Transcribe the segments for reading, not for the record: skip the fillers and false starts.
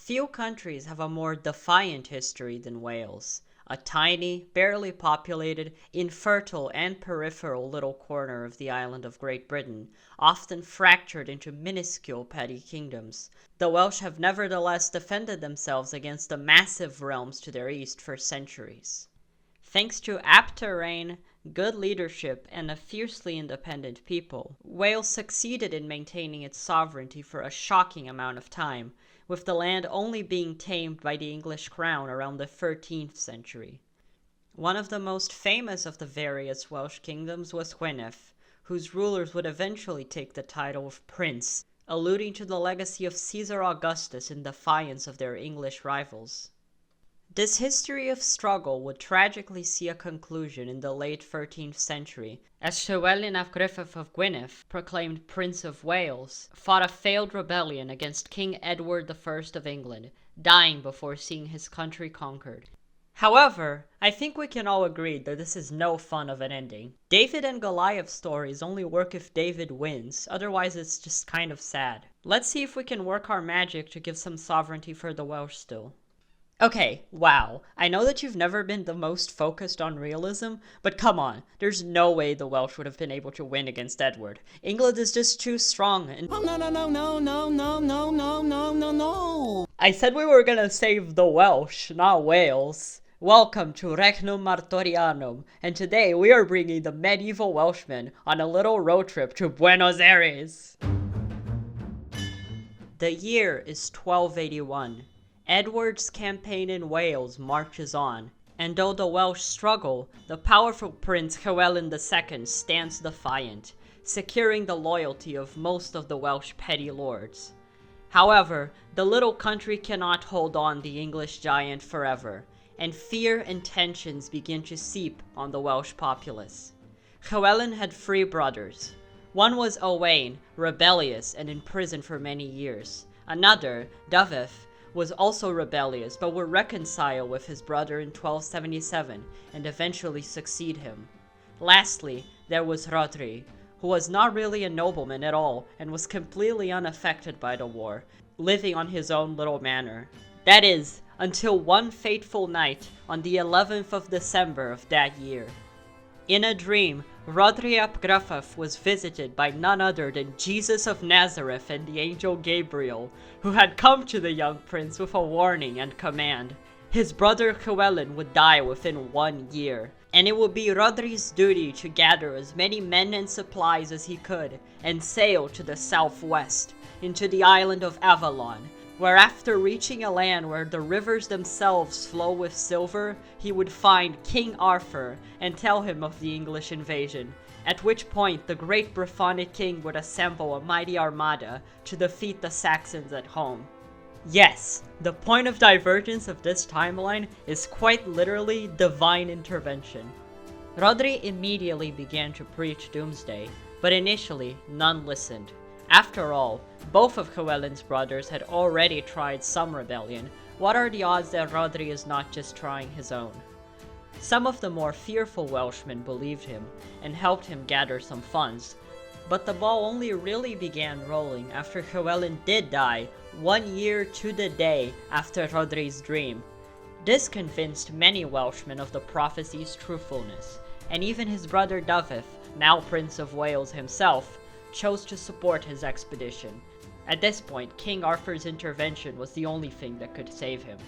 Few countries have a more defiant history than Wales, a tiny, barely populated, infertile and peripheral little corner of the island of Great Britain, often fractured into minuscule petty kingdoms. The Welsh have nevertheless defended themselves against the massive realms to their east for centuries. Thanks to apt terrain, good leadership, and a fiercely independent people, Wales succeeded in maintaining its sovereignty for a shocking amount of time, with the land only being tamed by the English crown around the 13th century. One of the most famous of the various Welsh kingdoms was Gwynedd, whose rulers would eventually take the title of prince, alluding to the legacy of Caesar Augustus in defiance of their English rivals. This history of struggle would tragically see a conclusion in the late 13th century, as Llywelyn ap Gruffydd of Gwynedd, proclaimed Prince of Wales, fought a failed rebellion against King Edward I of England, dying before seeing his country conquered. However, I think we can all agree that this is no fun of an ending. David and Goliath stories only work if David wins, otherwise it's just kind of sad. Let's see if we can work our magic to give some sovereignty for the Welsh still. Okay, wow, I know that you've never been the most focused on realism, but come on, there's no way the Welsh would have been able to win against Edward. England is just too strong and— Oh, no. I said we were gonna save the Welsh, not Wales. Welcome to Regnum Martorianum, and today we are bringing the medieval Welshmen on a little road trip to Buenos Aires. The year is 1281. Edward's campaign in Wales marches on, and though the Welsh struggle, the powerful Prince Llywelyn II stands defiant, securing the loyalty of most of the Welsh petty lords. However, the little country cannot hold on the English giant forever, and fear and tensions begin to seep on the Welsh populace. Llywelyn had 3 brothers. One was Owain, rebellious and in prison for many years. Another, Dyfed, was also rebellious but would reconcile with his brother in 1277 and eventually succeed him. Lastly, there was Rhodri, who was not really a nobleman at all and was completely unaffected by the war, living on his own little manor. That is, until one fateful night on the 11th of December of that year. In a dream, Rhodri ap Gruffydd was visited by none other than Jesus of Nazareth and the angel Gabriel, who had come to the young prince with a warning and command. His brother Llywelyn would die within 1 year, and it would be Rhodri's duty to gather as many men and supplies as he could and sail to the southwest, into the island of Avalon, where after reaching a land where the rivers themselves flow with silver, he would find King Arthur and tell him of the English invasion, at which point the great Brythonic king would assemble a mighty armada to defeat the Saxons at home. Yes, the point of divergence of this timeline is quite literally divine intervention. Rhodri immediately began to preach doomsday, but initially none listened. After all, both of Llywelyn's brothers had already tried some rebellion. What are the odds that Rhodri is not just trying his own? Some of the more fearful Welshmen believed him and helped him gather some funds, but the ball only really began rolling after Llywelyn did die 1 year to the day after Rhodri's dream. This convinced many Welshmen of the prophecy's truthfulness, and even his brother Dyfed, now Prince of Wales himself, chose to support his expedition. At this point, King Arthur's intervention was the only thing that could save him.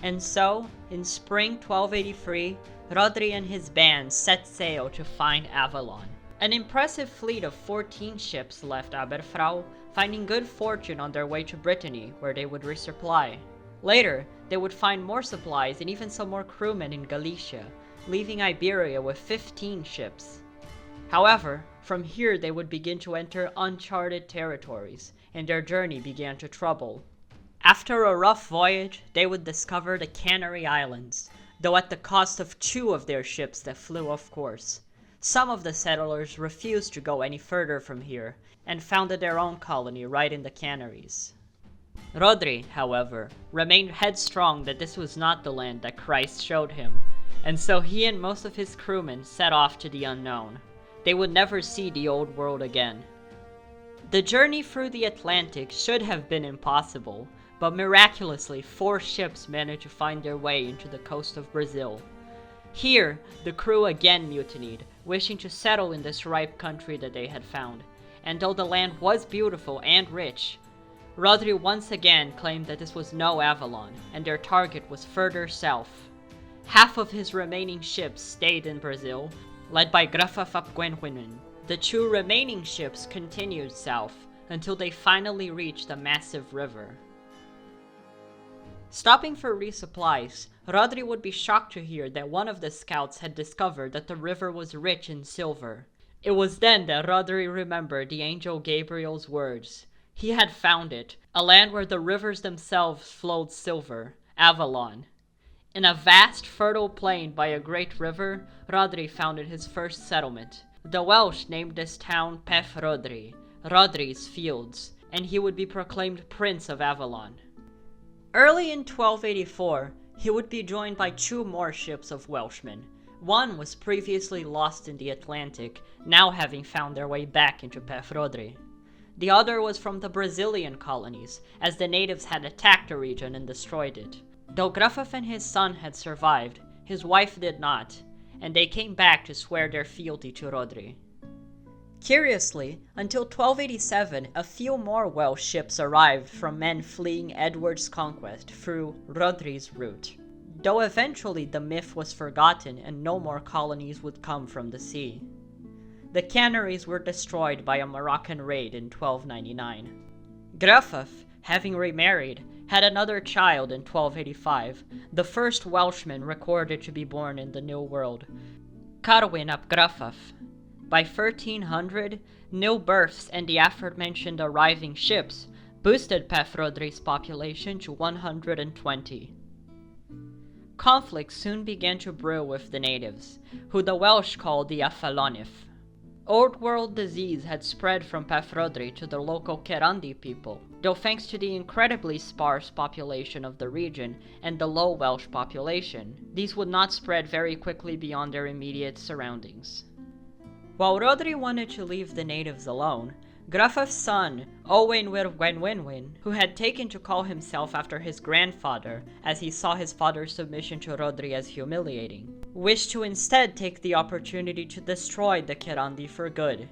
And so, in spring 1283, Rhodri and his band set sail to find Avalon. An impressive fleet of 14 ships left Aberfrau, finding good fortune on their way to Brittany, where they would resupply. Later, they would find more supplies and even some more crewmen in Galicia, leaving Iberia with 15 ships. However, from here they would begin to enter uncharted territories, and their journey began to trouble. After a rough voyage, they would discover the Canary Islands, though at the cost of 2 of their ships that flew off course. Some of the settlers refused to go any further from here, and founded their own colony right in the Canaries. Rhodri, however, remained headstrong that this was not the land that Christ showed him, and so he and most of his crewmen set off to the unknown. They would never see the old world again. The journey through the Atlantic should have been impossible, but miraculously 4 ships managed to find their way into the coast of Brazil. Here, the crew again mutinied, wishing to settle in this ripe country that they had found, and though the land was beautiful and rich, Rodri once again claimed that this was no Avalon, and their target was further south. Half of his remaining ships stayed in Brazil, led by Grafaf ap Gwenwyn. The 2 remaining ships continued south, until they finally reached a massive river. Stopping for resupplies, Rodri would be shocked to hear that one of the scouts had discovered that the river was rich in silver. It was then that Rodri remembered the angel Gabriel's words. He had found it, a land where the rivers themselves flowed silver, Avalon. In a vast fertile plain by a great river, Rodri founded his first settlement. The Welsh named this town Peth Rodri, Rodri's Fields, and he would be proclaimed Prince of Avalon. Early in 1284, he would be joined by 2 more ships of Welshmen. One was previously lost in the Atlantic, now having found their way back into Peth Rodri. The other was from the Brazilian colonies, as the natives had attacked the region and destroyed it. Though Grafaf and his son had survived, his wife did not, and they came back to swear their fealty to Rodri. Curiously, until 1287, a few more Welsh ships arrived from men fleeing Edward's conquest through Rodri's route, though eventually the myth was forgotten and no more colonies would come from the sea. The Canaries were destroyed by a Moroccan raid in 1299. Grafaf, having remarried, had another child in 1285, the first Welshman recorded to be born in the New World, Carwyn ap Grafaf. By 1300, new births and the aforementioned arriving ships boosted Peth Rodri's population to 120. Conflicts soon began to brew with the natives, who the Welsh called the Avalonif. Old World disease had spread from Peth Rodri to the local Kerandi people, though thanks to the incredibly sparse population of the region and the low Welsh population, these would not spread very quickly beyond their immediate surroundings. While Rodri wanted to leave the natives alone, Grafaf's son, Owain wir Gwenwyn, who had taken to call himself after his grandfather as he saw his father's submission to Rodri as humiliating, wished to instead take the opportunity to destroy the Kerandi for good.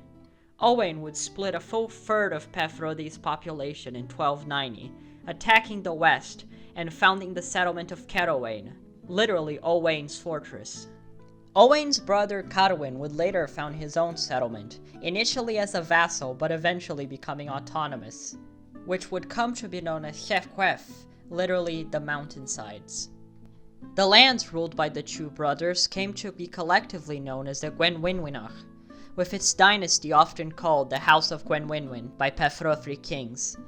Owain would split a full third of Peth Rodri's population in 1290, attacking the west and founding the settlement of Caerhwain, literally Owain's fortress. Owain's brother Carwyn would later found his own settlement, initially as a vassal but eventually becoming autonomous, which would come to be known as Llefchwef, literally the mountainsides. The lands ruled by the 2 brothers came to be collectively known as the Gwenwynwynach, with its dynasty often called the House of Gwenwynwyn by Peth Rodri kings.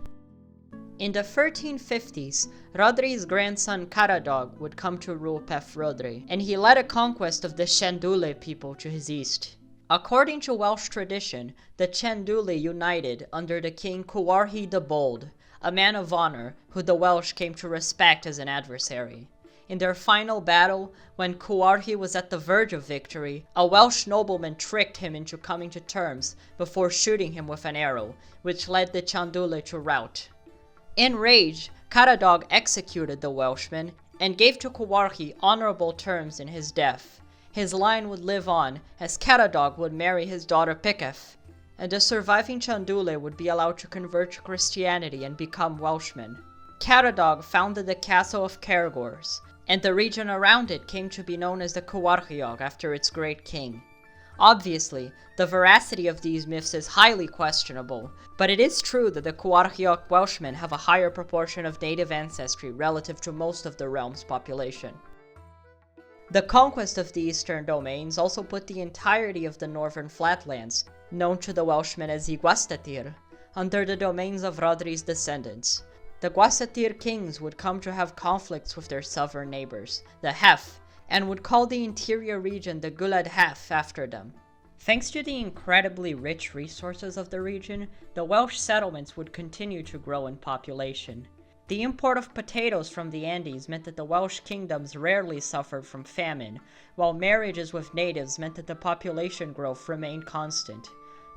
In the 1350s, Rodri's grandson Caradog would come to rule Peth Rodri, and he led a conquest of the Chandule people to his east. According to Welsh tradition, the Chandule united under the king Cuarhi the Bold, a man of honor who the Welsh came to respect as an adversary. In their final battle, when Cuarhi was at the verge of victory, a Welsh nobleman tricked him into coming to terms before shooting him with an arrow, which led the Chandule to rout. Enraged, Caradog executed the Welshman and gave to Cuarhi honorable terms in his death. His line would live on, as Caradog would marry his daughter Picef, and the surviving Chandule would be allowed to convert to Christianity and become Welshmen. Caradog founded the castle of Cairgors, and the region around it came to be known as the Cuarchiog after its great king. Obviously, the veracity of these myths is highly questionable, but it is true that the Cuarchiog Welshmen have a higher proportion of native ancestry relative to most of the realm's population. The conquest of the eastern domains also put the entirety of the northern flatlands, known to the Welshmen as Iguastatir, under the domains of Rodri's descendants. The Guasatir kings would come to have conflicts with their southern neighbors, the Hef, and would call the interior region the Gulad Hef after them. Thanks to the incredibly rich resources of the region, the Welsh settlements would continue to grow in population. The import of potatoes from the Andes meant that the Welsh kingdoms rarely suffered from famine, while marriages with natives meant that the population growth remained constant.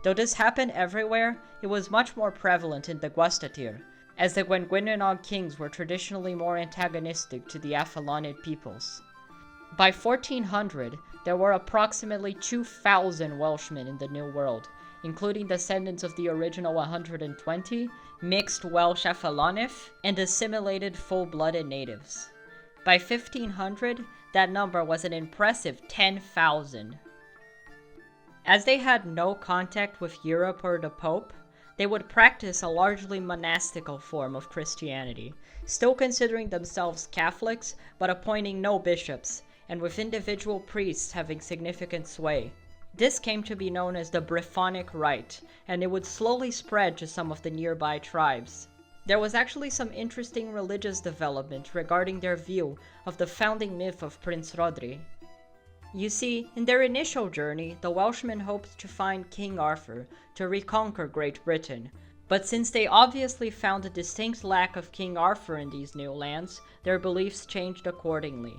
Though this happened everywhere, it was much more prevalent in the Guastatir, as the Gwenguenenog kings were traditionally more antagonistic to the Avalonid peoples. By 1400, there were approximately 2,000 Welshmen in the New World, including descendants of the original 120, mixed Welsh Avalonif, and assimilated full-blooded natives. By 1500, that number was an impressive 10,000. As they had no contact with Europe or the Pope, they would practice a largely monastical form of Christianity, still considering themselves Catholics but appointing no bishops, and with individual priests having significant sway. This came to be known as the Brythonic Rite, and it would slowly spread to some of the nearby tribes. There was actually some interesting religious development regarding their view of the founding myth of Prince Rodri. You see, in their initial journey, the Welshmen hoped to find King Arthur to reconquer Great Britain, but since they obviously found a distinct lack of King Arthur in these new lands, their beliefs changed accordingly.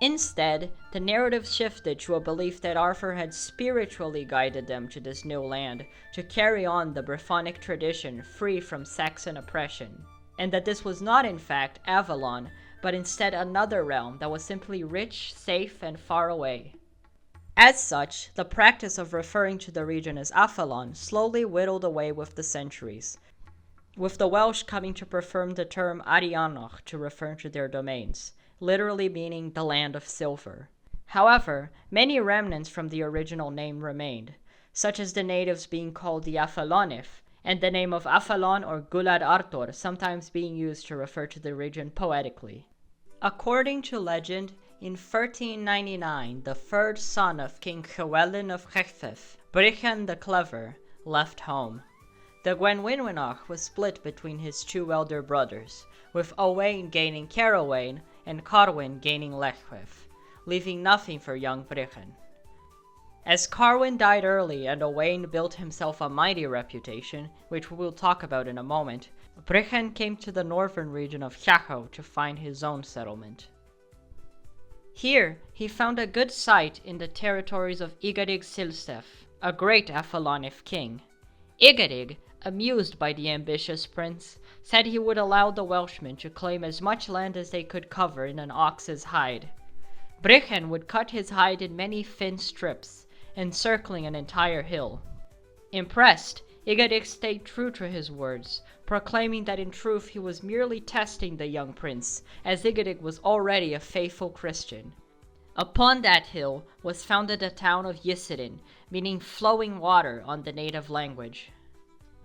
Instead, the narrative shifted to a belief that Arthur had spiritually guided them to this new land to carry on the Brythonic tradition free from Saxon oppression, and that this was not in fact Avalon, but instead another realm that was simply rich, safe, and far away. As such, the practice of referring to the region as Avalon slowly whittled away with the centuries, with the Welsh coming to prefer the term Ariano to refer to their domains, literally meaning the land of silver. However, many remnants from the original name remained, such as the natives being called the Avalonif, and the name of Avalon or Gulad Artor sometimes being used to refer to the region poetically. According to legend, in 1399, the third son of King Llywelyn of Llechfef, Brychan the Clever, left home. The Gwenwynog was split between his two elder brothers, with Owain gaining Caerleon and Carwyn gaining Llechfef, leaving nothing for young Brychan. As Carwyn died early and Owain built himself a mighty reputation, which we will talk about in a moment, Brychan came to the northern region of Llachau to find his own settlement. Here, he found a good site in the territories of Igarig Silstef, a great Avalonif king. Igarig, amused by the ambitious prince, said he would allow the Welshmen to claim as much land as they could cover in an ox's hide. Brychan would cut his hide in many thin strips, encircling an entire hill. Impressed, Igarig stayed true to his words, proclaiming that in truth he was merely testing the young prince, as Igarig was already a faithful Christian. Upon that hill was founded the town of Ysidin, meaning flowing water on the native language.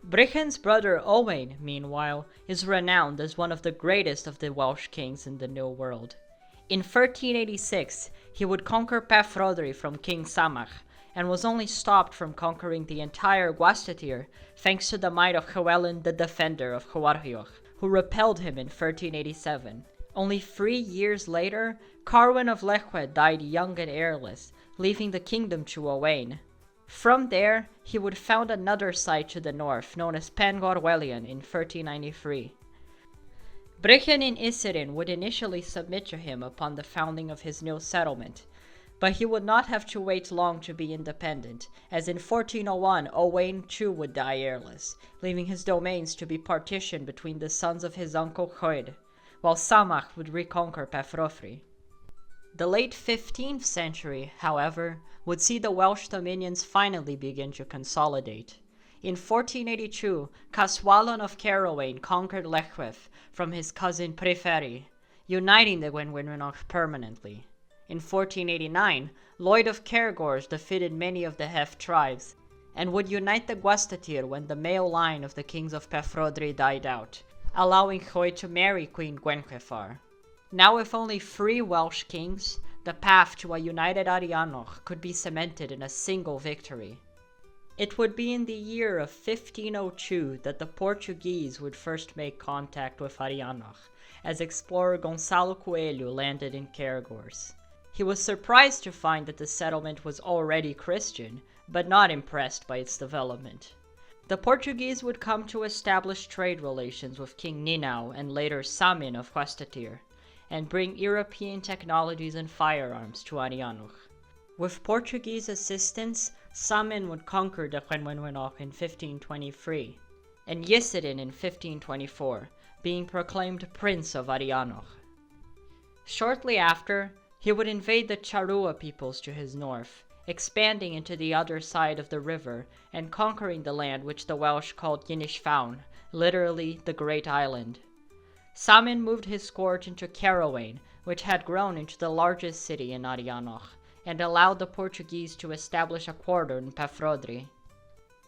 Brychan's brother Owain, meanwhile, is renowned as one of the greatest of the Welsh kings in the New World. In 1386, he would conquer Pafrodri from King Samach, and was only stopped from conquering the entire Gwastatir thanks to the might of Llywelyn the Defender of Llywarch, who repelled him in 1387. Only 3 years later, Carwyn of Llechfed died young and heirless, leaving the kingdom to Owain. From there, he would found another site to the north, known as Pangorwelion, in 1393. Brychan in Ysidin would initially submit to him upon the founding of his new settlement, but he would not have to wait long to be independent, as in 1401 Owain too would die heirless, leaving his domains to be partitioned between the sons of his uncle Lluyd, while Samach would reconquer Pafrodri. The late 15th century, however, would see the Welsh dominions finally begin to consolidate. In 1482, Caswallon of Caerleon conquered Llechfef from his cousin Preferi, uniting the Gwenwynog permanently. In 1489, Lloyd of Cairgors defeated many of the Hef tribes, and would unite the Gwastatir when the male line of the kings of Pafrodri died out, allowing Lluyd to marry Queen Gwenhwyfar. Now with only 3 Welsh kings, the path to a united Ariano could be cemented in a single victory. It would be in the year of 1502 that the Portuguese would first make contact with Ariano, as explorer Gonçalo Coelho landed in Cairgors. He was surprised to find that the settlement was already Christian, but not impressed by its development. The Portuguese would come to establish trade relations with King Ninau and later Samin of Gwastatir, and bring European technologies and firearms to Ariano. With Portuguese assistance, Samin would conquer the Gwenwynog in 1523, and Ysidin in 1524, being proclaimed Prince of Ariano. Shortly after, he would invade the Charrua peoples to his north, expanding into the other side of the river and conquering the land which the Welsh called Ynysfawn, literally the Great Island. Samin moved his court into Caerhwaun, which had grown into the largest city in Ariano, and allowed the Portuguese to establish a quarter in Pafrodri.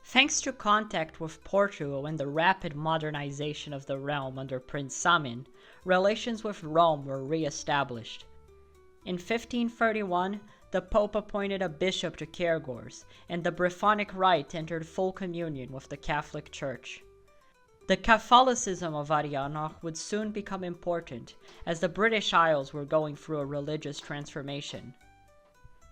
Thanks to contact with Portugal and the rapid modernization of the realm under Prince Samin, relations with Rome were re-established. In 1531, the Pope appointed a bishop to Cairgors, and the Brythonic Rite entered full communion with the Catholic Church. The Catholicism of Ariano would soon become important, as the British Isles were going through a religious transformation.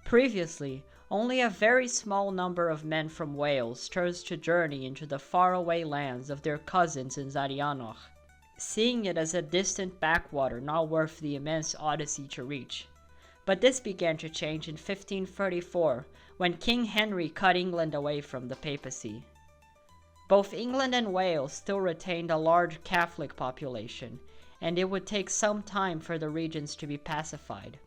Previously, only a very small number of men from Wales chose to journey into the faraway lands of their cousins in Ariano, seeing it as a distant backwater not worth the immense odyssey to reach. But this began to change in 1534, when King Henry cut England away from the papacy. Both England and Wales still retained a large Catholic population, and it would take some time for the regions to be pacified.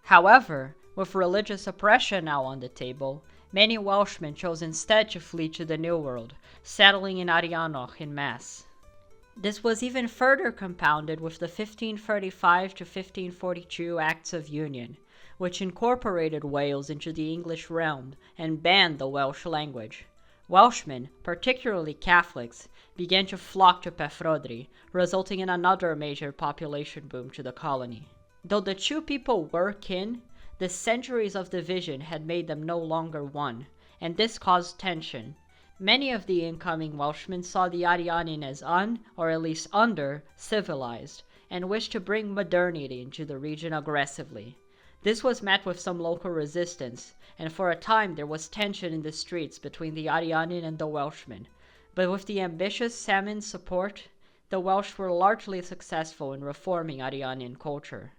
However, with religious oppression now on the table, many Welshmen chose instead to flee to the New World, settling in Ariano en masse. This was even further compounded with the 1535 to 1542 Acts of Union, which incorporated Wales into the English realm and banned the Welsh language. Welshmen, particularly Catholics, began to flock to Pafrodri, resulting in another major population boom to the colony. Though the two people were kin, the centuries of division had made them no longer one, and this caused tension. Many of the incoming Welshmen saw the Arianin as or at least under-civilized, and wished to bring modernity into the region aggressively. This was met with some local resistance, and for a time there was tension in the streets between the Arianin and the Welshmen, but with the ambitious Samin's support, the Welsh were largely successful in reforming Arianin culture.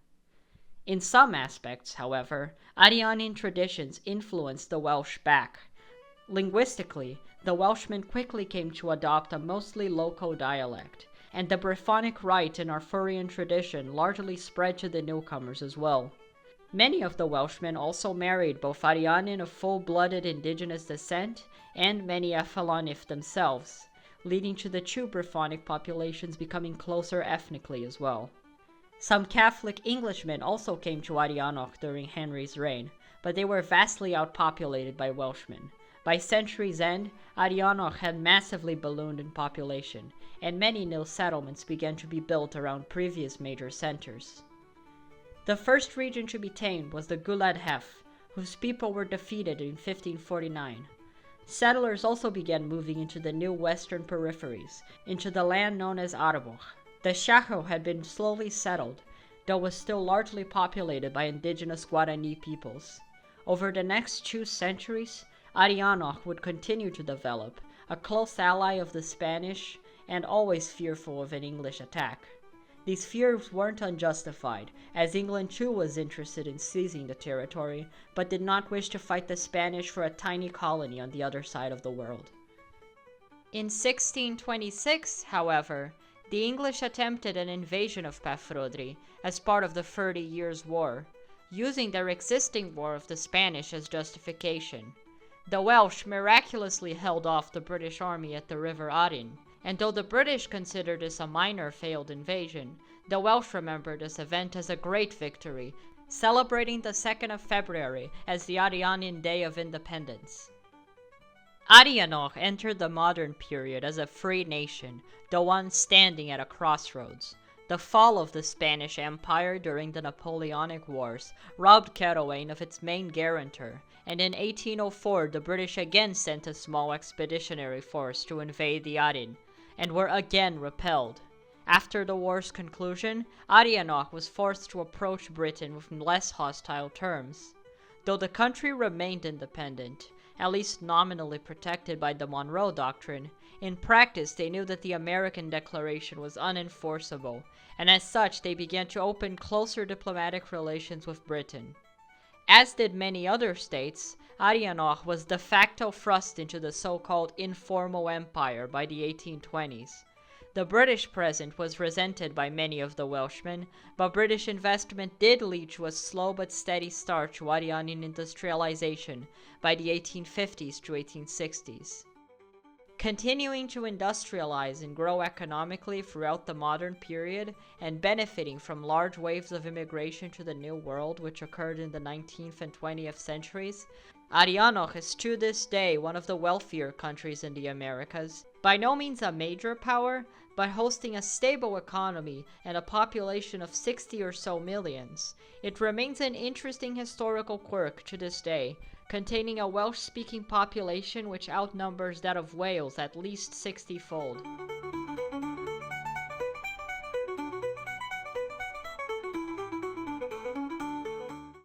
In some aspects, however, Arianin traditions influenced the Welsh back. Linguistically, the Welshmen quickly came to adopt a mostly local dialect, and the Brythonic Rite and Arthurian tradition largely spread to the newcomers as well. Many of the Welshmen also married both Arianin of full-blooded indigenous descent and many Avalonif themselves, leading to the two Brythonic populations becoming closer ethnically as well. Some Catholic Englishmen also came to Ariano during Henry's reign, but they were vastly outpopulated by Welshmen. By century's end, Ariano had massively ballooned in population, and many new settlements began to be built around previous major centers. The first region to be tamed was the Gwlad Hef, whose people were defeated in 1549. Settlers also began moving into the new western peripheries, into the land known as Arboch. The Chaco had been slowly settled, though was still largely populated by indigenous Guarani peoples. Over the next 2 centuries, Ariano would continue to develop, a close ally of the Spanish and always fearful of an English attack. These fears weren't unjustified, as England too was interested in seizing the territory, but did not wish to fight the Spanish for a tiny colony on the other side of the world. In 1626, however, the English attempted an invasion of Pafrodri as part of the 30 Years' War, using their existing war of the Spanish as justification. The Welsh miraculously held off the British army at the River Arin, and though the British considered this a minor failed invasion, the Welsh remembered this event as a great victory, celebrating the 2nd of February as the Arianin Day of Independence. Ariano entered the modern period as a free nation, the one standing at a crossroads. The fall of the Spanish Empire during the Napoleonic Wars robbed Caerhwaun of its main guarantor, and in 1804 the British again sent a small expeditionary force to invade the Arin, and were again repelled. After the war's conclusion, Ariano was forced to approach Britain with less hostile terms. Though the country remained independent, at least nominally protected by the Monroe Doctrine, in practice they knew that the American Declaration was unenforceable, and as such they began to open closer diplomatic relations with Britain. As did many other states, Ariano was de facto thrust into the so-called informal empire by the 1820s. The British presence was resented by many of the Welshmen, but British investment did lead to a slow but steady start to Arianian industrialization by the 1850s to 1860s. Continuing to industrialize and grow economically throughout the modern period, and benefiting from large waves of immigration to the New World which occurred in the 19th and 20th centuries, Ariano is to this day one of the wealthier countries in the Americas, by no means a major power, but hosting a stable economy and a population of 60 or so millions. It remains an interesting historical quirk to this day, containing a Welsh-speaking population which outnumbers that of Wales at least 60-fold.